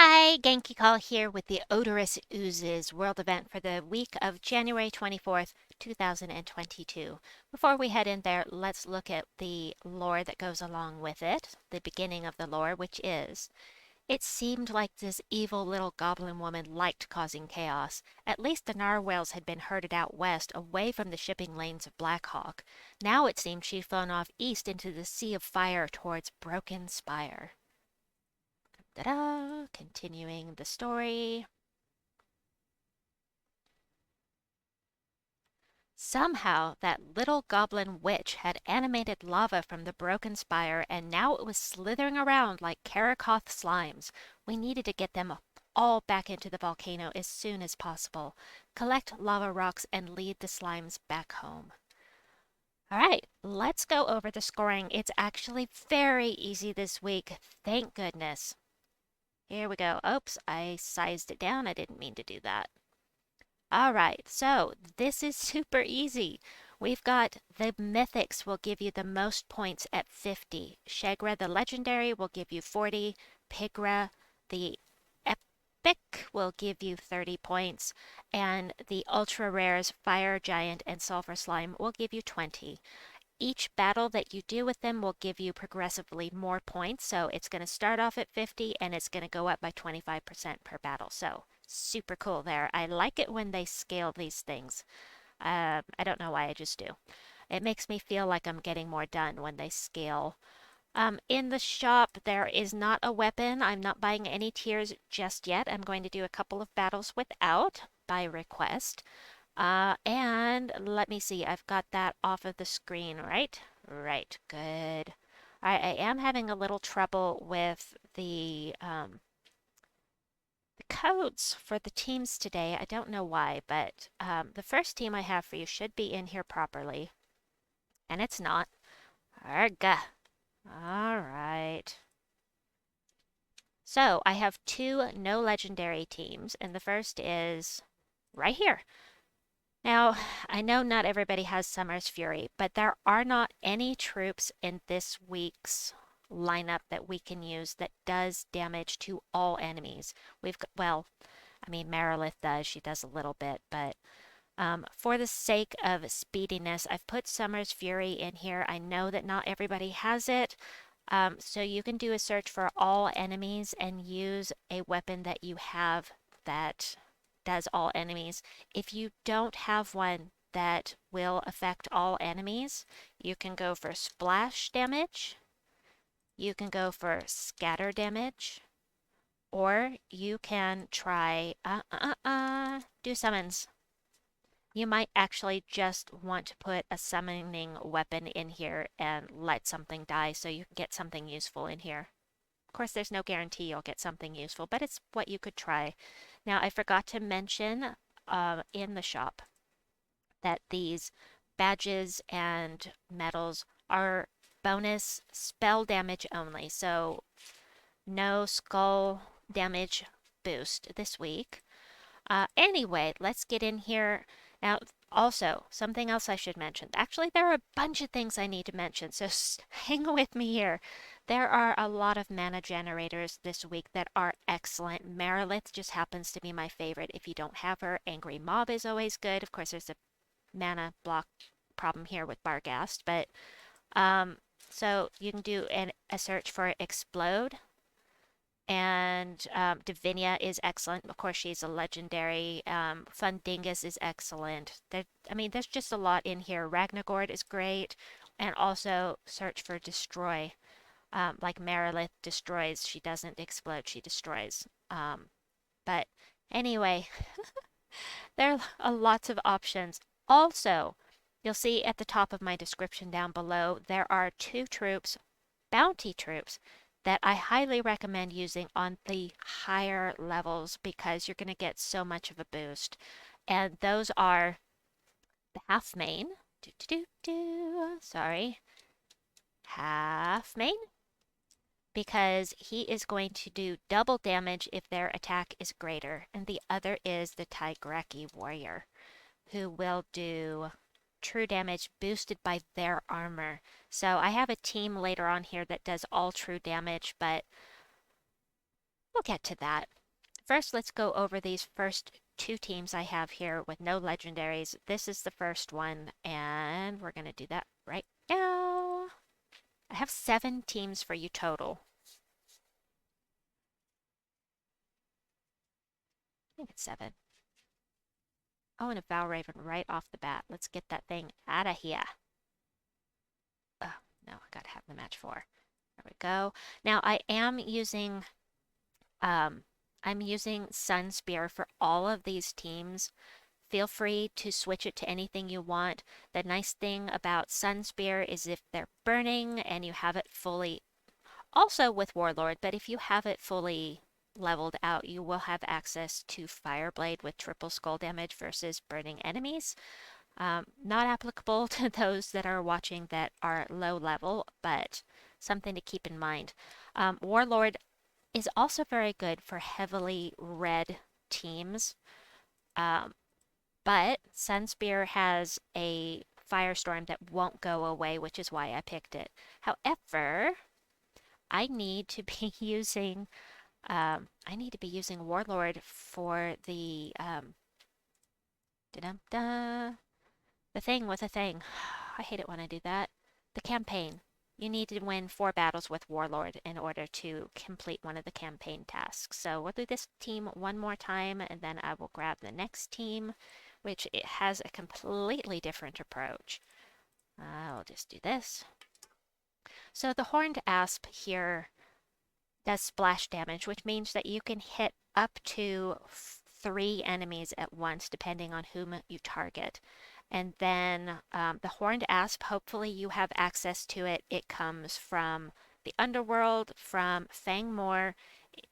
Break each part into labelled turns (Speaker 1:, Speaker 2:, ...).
Speaker 1: Hi, Genki Call here with the Odorous Oozes world event for the week of January 24th, 2022. Before we head in there, let's look at the lore that goes along with it, the beginning of the lore, which is it seemed like this evil little goblin woman liked causing chaos. At least the narwhals had been herded out west, away from the shipping lanes of Blackhawk. Now it seemed she'd flown off east into the sea of fire towards Broken Spire. Ta-da! Continuing the story. Somehow, that little goblin witch had animated lava from the broken spire, and now it was slithering around like Karakoth slimes. We needed to get them all back into the volcano as soon as possible. Collect lava rocks and lead the slimes back home. All right, let's go over the scoring. It's actually very easy this week, thank goodness. Here we go. Oops, I sized it down. I didn't mean to do that. All right, so this is super easy. We've got the Mythics will give you the most points at 50. Shagra the Legendary will give you 40. Pigra the Epic will give you 30 points. And the Ultra Rares Fire Giant and Sulfur Slime will give you 20. Each battle that you do with them will give you progressively more points. So it's going to start off at 50 and it's going to go up by 25% per battle. So super cool there. I like it when they scale these things. I don't know why, I just do. It makes me feel like I'm getting more done when they scale. In the shop, there is not a weapon. I'm not buying any tiers just yet. I'm going to do a couple of battles without by request. And let me see, I've got that off of the screen, right? Right, good. All right, I am having a little trouble with the codes for the teams today. I don't know why, but the first team I have for you should be in here properly, and it's not. Arrgh. All right. So I have two no legendary teams, and the first is right here. Now, I know not everybody has Summer's Fury, but there are not any troops in this week's lineup that we can use that does damage to all enemies. We've got, well, I mean, Marilith does, she does a little bit, but for the sake of speediness, I've put Summer's Fury in here. I know that not everybody has it, so you can do a search for all enemies and use a weapon that you have that does all enemies. If you don't have one that will affect all enemies, you can go for splash damage, you can go for scatter damage, or you can try do summons. You might actually just want to put a summoning weapon in here and let something die so you can get something useful in here. Of course, there's no guarantee you'll get something useful, but it's what you could try. Now, I forgot to mention in the shop that these badges and medals are bonus spell damage only, so no skull damage boost this week. Anyway, let's get in here. Now, also, something else I should mention. Actually, there are a bunch of things I need to mention, so hang with me here. There are a lot of mana generators this week that are excellent. Marilith just happens to be my favorite. If you don't have her, Angry Mob is always good. Of course, there's a mana block problem here with Barghast, but so you can do a search for Explode. And Divinia is excellent. Of course, she's a legendary. Fundingus is excellent. I mean, there's just a lot in here. Ragnagord is great. And also search for Destroy. Like Marilith destroys. She doesn't explode, she destroys. But anyway, there are lots of options. Also, you'll see at the top of my description down below, there are two troops, bounty troops, that I highly recommend using on the higher levels because you're going to get so much of a boost. And those are the half main. Sorry. Half main. Because he is going to do double damage if their attack is greater. And the other is the Tigraki Warrior, who will do true damage boosted by their armor. So I have a team later on here that does all true damage, but we'll get to that. First, let's go over these first two teams I have here with no legendaries. This is the first one, and we're going to do that right now. I have 7 teams for you total. I think it's 7. Oh, and a Valraven right off the bat. Let's get that thing out of here. Oh, no, I gotta have the match 4. There we go. Now I'm using Sun Spear for all of these teams. Feel free to switch it to anything you want. The nice thing about Sun Spear is if they're burning and you have it fully, also with Warlord, but if you have it fully leveled out, you will have access to Fireblade with triple skull damage versus burning enemies. Not applicable to those that are watching that are low level, but something to keep in mind. Warlord is also very good for heavily red teams, but Sunspear has a firestorm that won't go away, which is why I picked it. However, I need to be using Warlord for the the thing with a thing. I hate it when I do that. The campaign. You need to win 4 battles with Warlord in order to complete one of the campaign tasks. So we'll do this team one more time, and then I will grab the next team, which it has a completely different approach. I'll just do this. So the Horned Asp here does splash damage, which means that you can hit up to 3 enemies at once, depending on whom you target. And then the Horned Asp, hopefully you have access to it. It comes from the Underworld, from Fangmoor.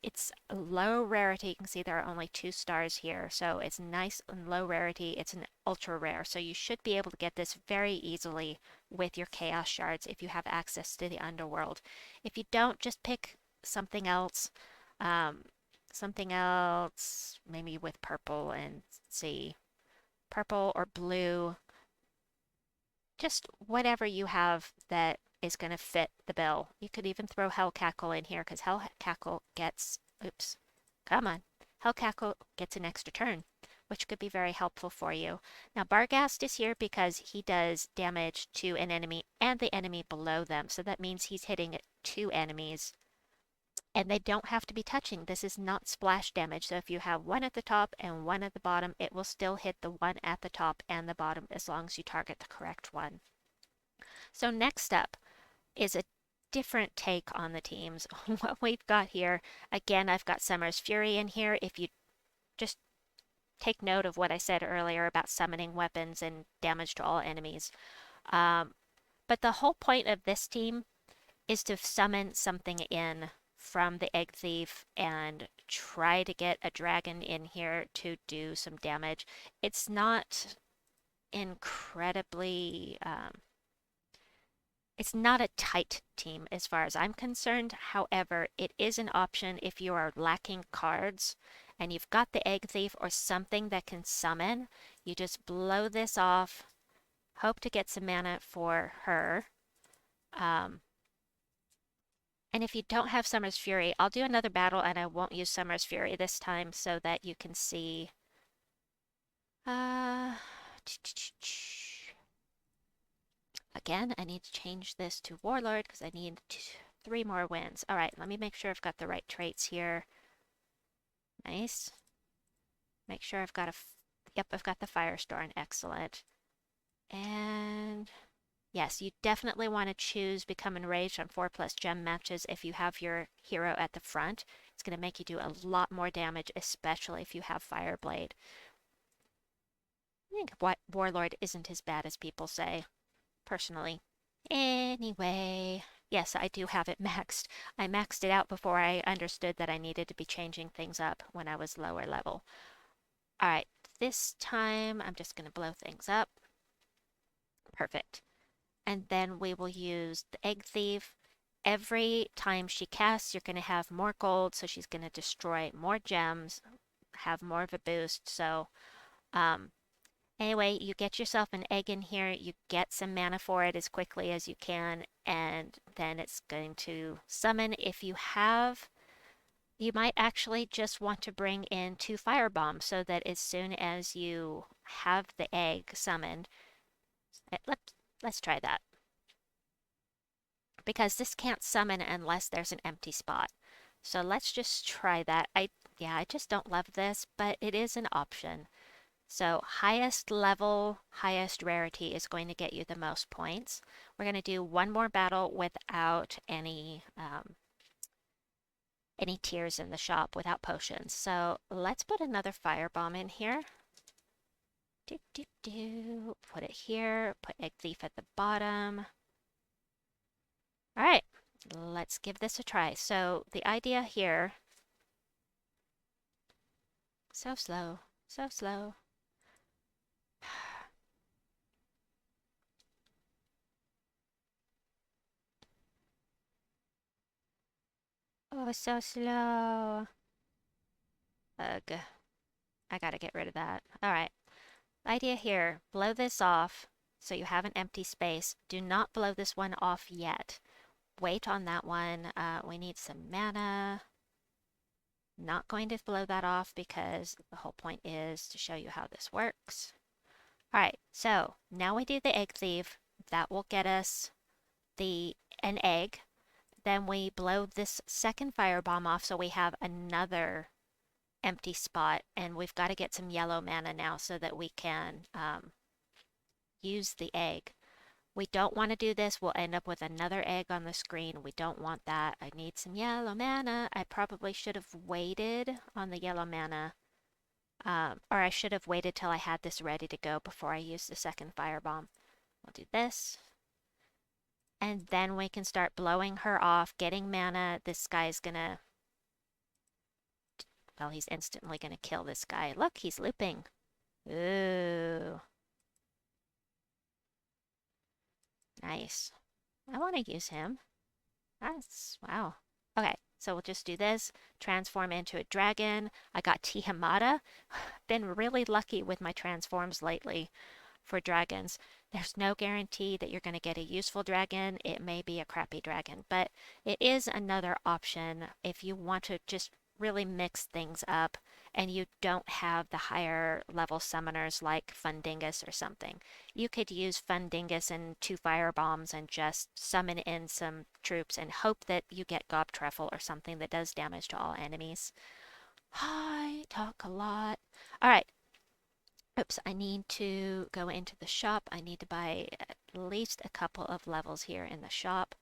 Speaker 1: It's low rarity. You can see there are only 2 stars here, so it's nice and low rarity. It's an ultra rare, so you should be able to get this very easily with your Chaos Shards if you have access to the Underworld. If you don't, just pick something else. Maybe with purple, and see. Purple or blue, just whatever you have that is going to fit the bill. You could even throw Hellcackle in here because Hellcackle gets, Hellcackle gets an extra turn, which could be very helpful for you. Now Barghast is here because he does damage to an enemy and the enemy below them, so that means he's hitting 2 enemies. And they don't have to be touching. This is not splash damage. So if you have 1 at the top and 1 at the bottom, it will still hit the 1 at the top and the bottom as long as you target the correct one. So next up is a different take on the teams. What we've got here, again, I've got Summer's Fury in here. If you just take note of what I said earlier about summoning weapons and damage to all enemies. But the whole point of this team is to summon something in from the Egg Thief and try to get a dragon in here to do some damage. It's not incredibly, it's not a tight team as far as I'm concerned. However, it is an option if you are lacking cards and you've got the Egg Thief or something that can summon. You just blow this off, hope to get some mana for her. And if you don't have Summer's Fury, I'll do another battle and I won't use Summer's Fury this time so that you can see. Again, I need to change this to Warlord because I need 3 more wins. All right, let me make sure I've got the right traits here. Nice. Make sure I've got yep, I've got the Firestorm. Excellent. And yes, you definitely want to choose Become Enraged on 4+ gem matches if you have your hero at the front. It's going to make you do a lot more damage, especially if you have Fireblade. I think Warlord isn't as bad as people say, personally. Anyway, yes, I do have it maxed. I maxed it out before I understood that I needed to be changing things up when I was lower level. Alright, this time I'm just going to blow things up. Perfect. And then we will use the Egg Thief. Every time she casts, you're going to have more gold, so she's going to destroy more gems, have more of a boost. So, anyway, you get yourself an egg in here, you get some mana for it as quickly as you can, and then it's going to summon. If you have You might actually just want to bring in 2 fire bombs so that as soon as you have the egg summoned, let's try that. Because this can't summon unless there's an empty spot. So let's just try that. Yeah, I just don't love this, but it is an option. So highest level, highest rarity is going to get you the most points. We're going to do one more battle without any tiers in the shop, without potions. So let's put another firebomb in here. Put it here. Put Egg Thief at the bottom. All right, let's give this a try. So the idea here, so slow, so slow. Oh, so slow. Ugh, I gotta get rid of that. All right, the idea here, blow this off so you have an empty space. Do not blow this one off yet. Wait on that one. We need some mana. Not going to blow that off because the whole point is to show you how this works. All right, so now we do the Egg Thief. That will get us an egg. Then we blow this second firebomb off so we have another empty spot, and we've got to get some yellow mana now so that we can use the egg. We don't want to do this. We'll end up with another egg on the screen. We don't want that. I need some yellow mana. I probably should have waited on the yellow mana. Or I should have waited till I had this ready to go before I used the second firebomb. We'll do this. And then we can start blowing her off, getting mana. This guy's gonna... Well, he's instantly gonna kill this guy. Look, he's looping. Ooh. Nice. I want to use him. That's... Wow. Okay, so we'll just do this. Transform into a dragon. I got Tihamada. Been really lucky with my transforms lately for dragons. There's no guarantee that you're going to get a useful dragon. It may be a crappy dragon, but it is another option if you want to just really mix things up and you don't have the higher level summoners like Fundingus or something. You could use Fundingus and 2 fire bombs and just summon in some troops and hope that you get Gob Truffle or something that does damage to all enemies. I talk a lot. All right, oops, I need to go into the shop. I need to buy at least a couple of levels here in the shop.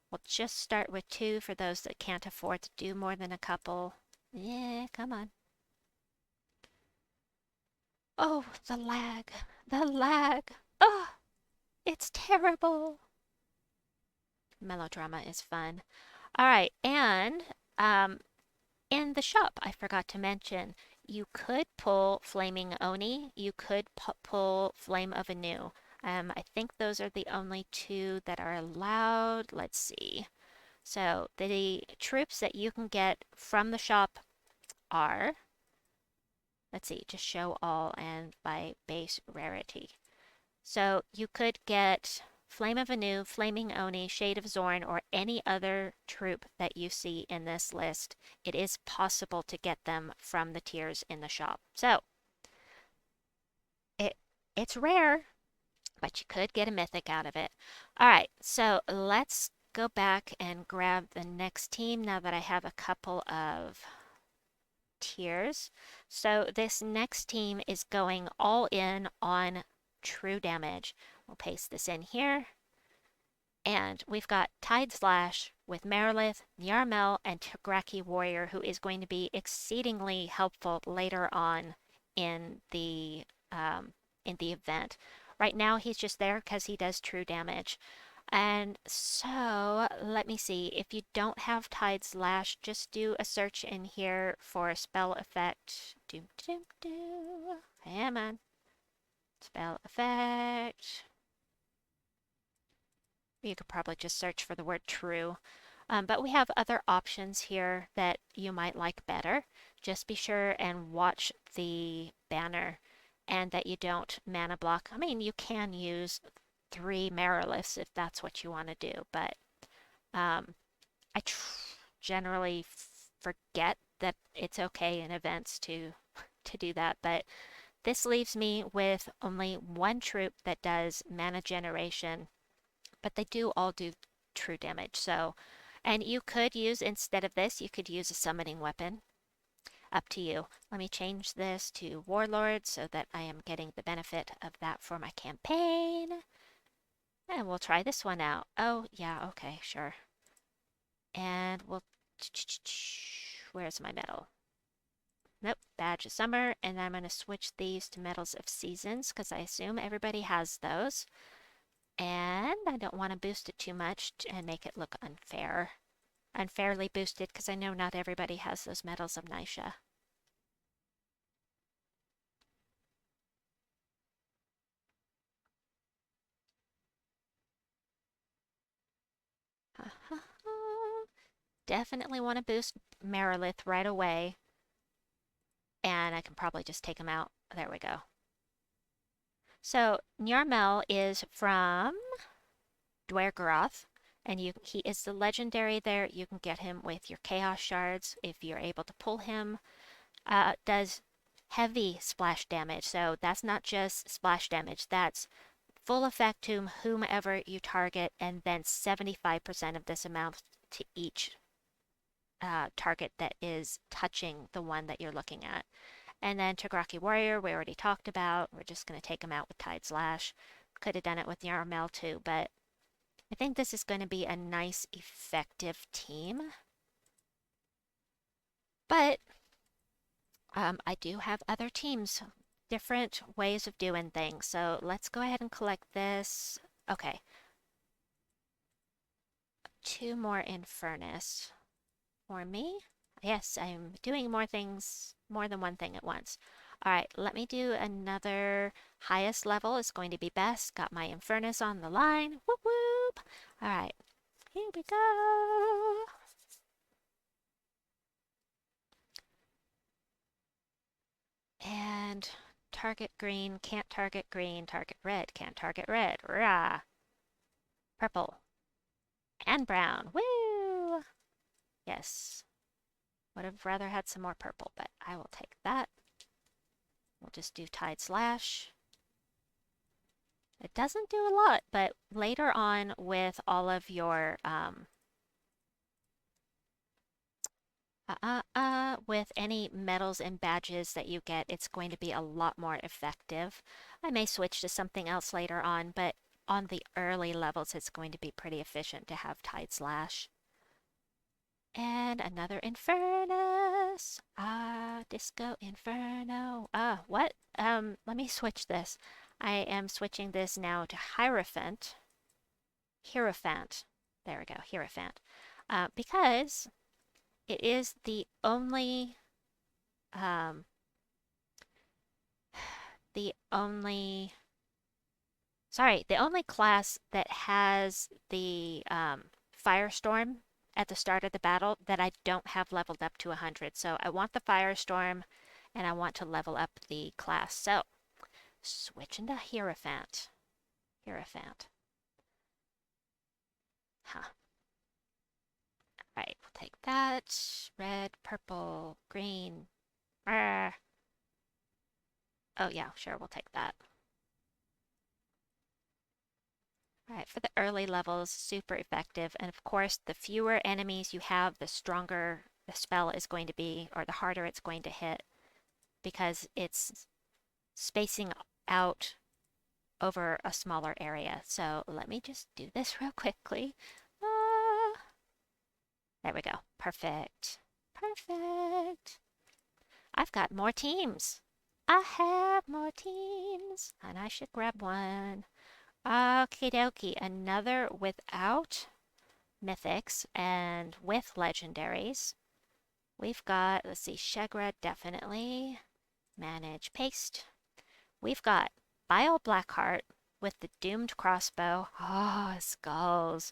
Speaker 1: We'll just start with 2 for those that can't afford to do more than a couple. Yeah, come on. Oh, the lag. The lag. Oh, it's terrible. Melodrama is fun. All right, and in the shop, I forgot to mention, you could pull Flaming Oni. You could pull Flame of Anu. I think those are the only 2 that are allowed. Let's see. So the troops that you can get from the shop are, let's see, just show all and by base rarity. So you could get Flame of Anu, Flaming Oni, Shade of Zorn, or any other troop that you see in this list. It is possible to get them from the tiers in the shop. So it's rare, but you could get a mythic out of it. All right, so let's go back and grab the next team now that I have a couple of tiers. So this next team is going all in on true damage. We'll paste this in here. And we've got Lash with Marilith, Nyar'Mel, and Tigraki Warrior, who is going to be exceedingly helpful later on in the event. Right now, he's just there because he does true damage. And so, let me see. If you don't have Tide's Lash, just do a search in here for spell effect. Doom, doom, doom. Come on. Spell effect. You could probably just search for the word true. But we have other options here that you might like better. Just be sure and watch the banner and that you don't mana block. I mean, you can use 3 Mariliths if that's what you want to do, but I generally forget that it's okay in events to do that, but this leaves me with only one troop that does mana generation, but they do all do true damage. So, and you could use, instead of this, you could use a summoning weapon. Up to you. Let me change this to Warlord so that I am getting the benefit of that for my campaign. And we'll try this one out. Oh, yeah, okay, sure. And we'll... Where's my medal? Nope, Badge of Summer. And I'm going to switch these to Medals of Seasons because I assume everybody has those. And I don't want to boost it too much and make it look unfair. Unfairly boosted because I know not everybody has those Medals of Nisha. Definitely want to boost Marilith right away. And I can probably just take him out. There we go. So Nyar'Mel is from Dwergaroth, and he is the legendary there. You can get him with your Chaos Shards if you're able to pull him. Does heavy splash damage, so that's not just splash damage, that's full effect to whomever you target, and then 75% of this amount to each target that is touching the one that you're looking at. And then Tigraki Warrior, we already talked about. We're just going to take him out with Tide's Lash. Could have done it with Nyar'Mel too, but I think this is going to be a nice, effective team. But I do have other teams, different ways of doing things. So let's go ahead and collect this. Okay. 2 more in Furnace for me. Yes, I'm doing more things, more than one thing at once. All right, let me do another highest level is going to be best. Got my Infernus on the line. Whoop whoop. All right, here we go. And target green, can't target green, target red, can't target red. Rah. Purple. And brown. Woo! Yes. Would have rather had some more purple, but I will take that. We'll just do Tide Slash. It doesn't do a lot, but later on with all of your with any medals and badges that you get, it's going to be a lot more effective. I may switch to something else later on, but on the early levels, it's going to be pretty efficient to have Tide Slash. And another Infernus. Disco Inferno. What? Let me switch this. I am switching this now to Hierophant. Hierophant. There we go, Hierophant. Because it is the only the only class that has the Firestorm at the start of the battle that I don't have leveled up to 100. So I want the Firestorm and I want to level up the class. So switch into Hierophant. Hierophant. Huh. Right, we'll take that. Red, purple, green. Oh yeah, sure, we'll take that. Alright, for the early levels, super effective. And of course, the fewer enemies you have, the stronger the spell is going to be, or the harder it's going to hit, because it's spacing out over a smaller area. So let me just do this real quickly. There we go. Perfect. Perfect. I've got more teams. I have more teams. And I should grab one. Okie dokie. Another without Mythics and with Legendaries. We've got, let's see, Shegra definitely. Manage paste. We've got Bile Blackheart with the Doomed Crossbow. Oh, skulls.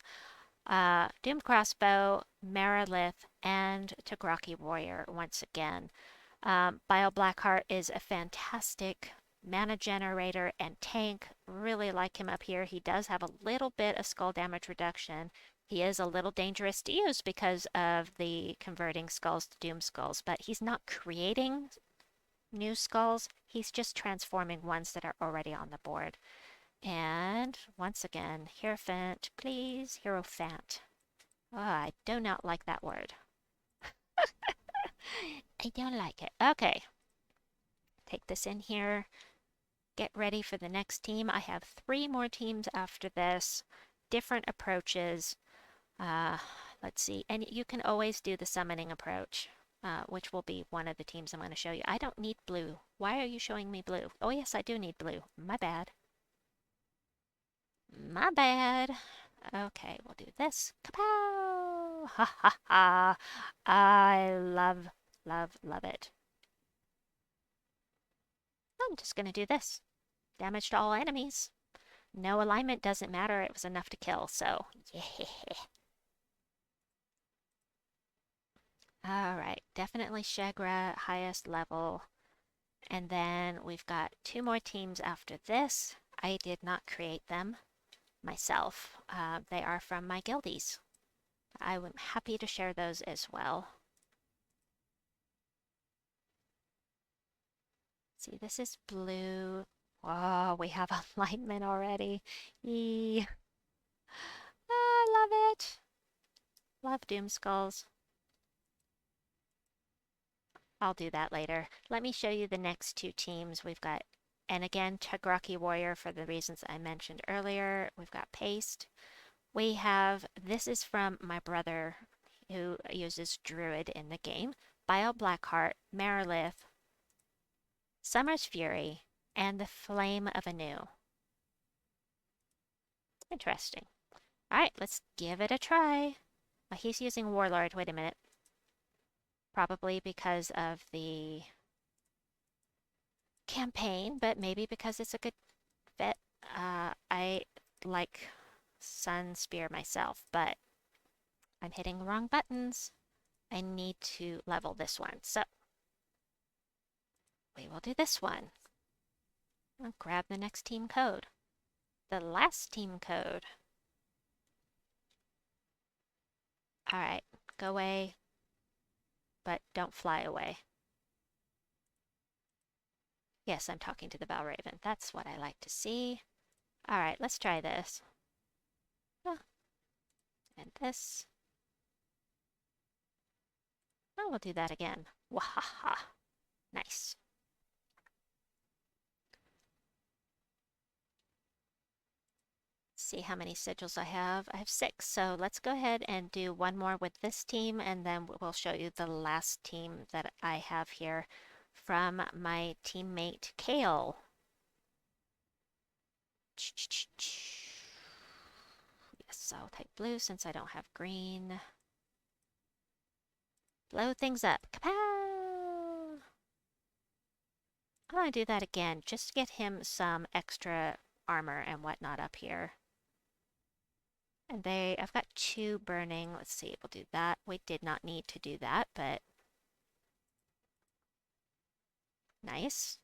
Speaker 1: Doomed Crossbow, Marilith, and Tigraki Warrior once again. Bile Blackheart is a fantastic mana generator and tank. Really like him up here. He does have a little bit of skull damage reduction. He is a little dangerous to use because of the converting skulls to doom skulls, but he's not creating new skulls. He's just transforming ones that are already on the board. And once again, Hierophant, please, Hierophant. Oh, I do not like that word. I don't like it. Okay. Take this in here. Get ready for the next team. I have 3 more teams after this. Different approaches. Uh, let's see. And you can always do the summoning approach, which will be one of the teams I'm going to show you. I don't need blue. Why are you showing me blue? Oh, yes, I do need blue. My bad. My bad. Okay, we'll do this. Kapow! Ha ha ha! I love, love, love it. I'm just gonna do this. Damage to all enemies. No alignment doesn't matter. It was enough to kill, so yeah. Alright, definitely Shegra, highest level. And then we've got 2 more teams after this. I did not create them myself. They are from my guildies. I'm happy to share those as well. See, this is blue. Oh, we have alignment already. Eee. I love it. Love Doom Skulls. I'll do that later. Let me show you the next 2 teams. We've got, and again, Tigraki Warrior for the reasons I mentioned earlier. We've got Paste. We have, this is from my brother who uses Druid in the game. Bile, Blackheart, Marilith, Summer's Fury, and the Flame of Anu. Interesting. Alright, let's give it a try. He's using Warlord. Wait a minute. Probably because of the campaign, but maybe because it's a good fit. I like Sun Spear myself, but I'm hitting the wrong buttons. I need to level this one, so we will do this one. I'll grab the next team code. The last team code. Alright, go away, but don't fly away. Yes, I'm talking to the Balraven. That's what I like to see. Alright, let's try this. Oh, and this. Oh, we'll do that again. Wahaha. Nice. See how many sigils I have. I have 6, so let's go ahead and do one more with this team, and then we'll show you the last team that I have here from my teammate Kale. Yes, I'll take blue since I don't have green. Blow things up. Kapow! I'm gonna do that again, just to get him some extra armor and whatnot up here. And I've got 2 burning. Let's see, we'll do that. We did not need to do that, but nice.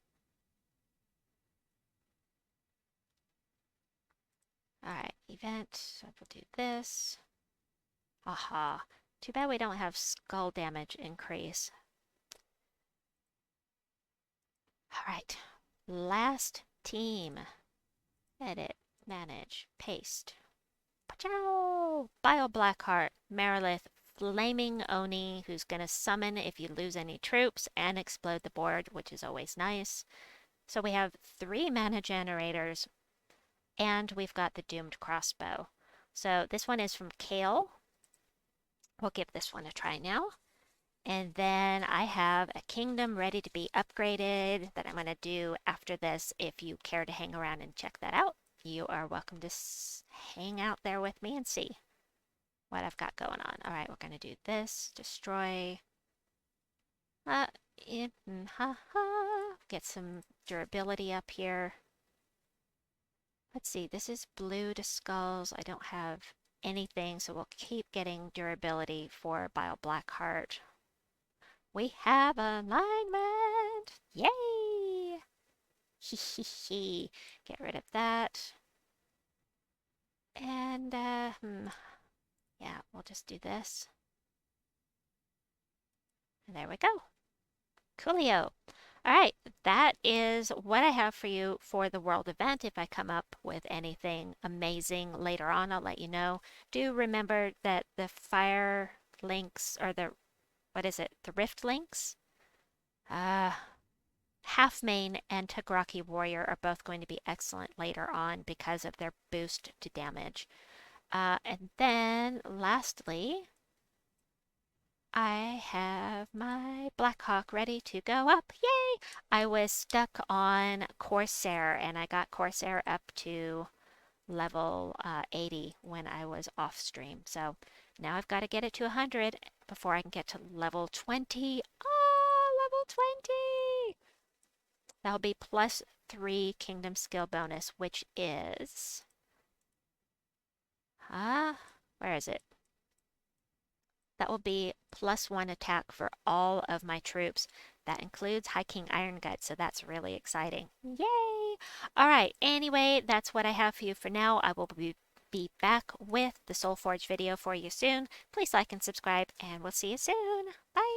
Speaker 1: Alright, event, so we'll do this. Aha. Too bad we don't have skull damage increase. Alright, last team. Edit, manage, paste. Pachow! Bile, Blackheart, Marilith, Flaming Oni, who's gonna summon if you lose any troops and explode the board, which is always nice. So we have 3 mana generators, and we've got the Doomed Crossbow. So this one is from Kale. We'll give this one a try now. And then I have a kingdom ready to be upgraded that I'm going to do after this. If you care to hang around and check that out, you are welcome to hang out there with me and see what I've got going on. All right, we're going to do this. Destroy. Get some durability up here. Let's see, this is blue to skulls. I don't have anything, so we'll keep getting durability for Bile Blackheart. We have alignment! Yay! Hee hee hee. Get rid of that. And, Yeah, we'll just do this. And there we go. Coolio. All right, that is what I have for you for the world event. If I come up with anything amazing later on, I'll let you know. Do remember that the fire links, or the, what is it? The rift links? Uh, Half Main and Tigraki Warrior are both going to be excellent later on because of their boost to damage. And then lastly, I have my Blackhawk ready to go up. Yay! I was stuck on Corsair and I got Corsair up to level 80 when I was off stream. So now I've got to get it to 100 before I can get to level 20. Oh, level 20! That'll be plus 3 Kingdom Skill bonus, which is... where is it? That will be plus 1 attack for all of my troops. That includes High King Iron Gut, so that's really exciting. Yay! All right, anyway, that's what I have for you for now. I will be back with the Soul Forge video for you soon. Please like and subscribe, and we'll see you soon. Bye!